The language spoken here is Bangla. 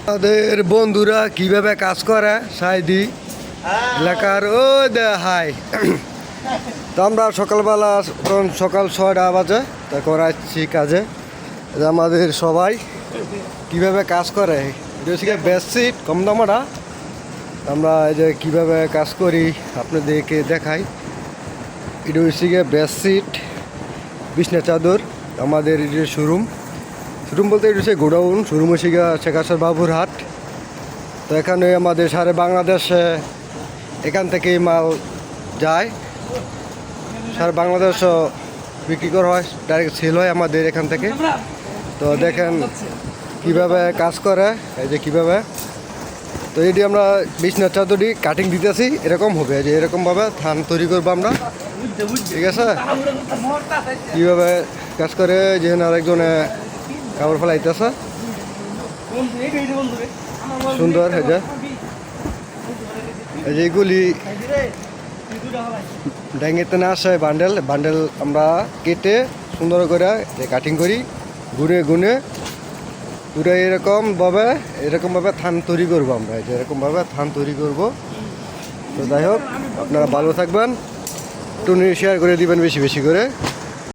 আমাদের বন্ধুরা কিভাবে কাজ করে সাইদি এলাকার ও হাই। তো আমরা সকালবেলা তখন সকাল 6টা বাজে তা করাচ্ছি কাজে। আমাদের সবাই কিভাবে কাজ করে বেডশিট কম দামটা আমরা এই যে কীভাবে কাজ করি আপনাদেরকে দেখাই। এটা হচ্ছে গিয়ে বেডশিট বিছনা চাদর আমাদের এই যে শোরুম বলতে এটা হচ্ছে গোডাউন। শোরুম হচ্ছে গিয়ে শেখাসার বাবুর হাট। তো এখানে আমাদের সারা বাংলাদেশে এখান থেকেই মাল যায়, সারা বাংলাদেশও বিক্রি করা হয়, ডাইরেক্ট সেল হয় আমাদের এখান থেকে। তো দেখেন কিভাবে কাজ করে, এই যে কীভাবে। তো এটি আমরা বিছনার চাদরটি কাটিং দিতেছি, এরকম হবে যে এরকমভাবে থান তৈরি করবো আমরা, ঠিক আছে। কীভাবে কাজ করে যেখানে আরেকজনে কাপড় ফেলাইতেছে সুন্দর এই যে এইগুলি ড্যাঙ্গেতে না আসে বান্ডেল আমরা কেটে সুন্দর করে কাটিং করি, গুনে পুরো এরকমভাবে থান তৈরি করবো আমরা, এই যে এরকমভাবে থান তৈরি করব। তো যাই হোক, আপনারা ভালো থাকবেন, একটু শেয়ার করে দিবেন বেশি বেশি করে।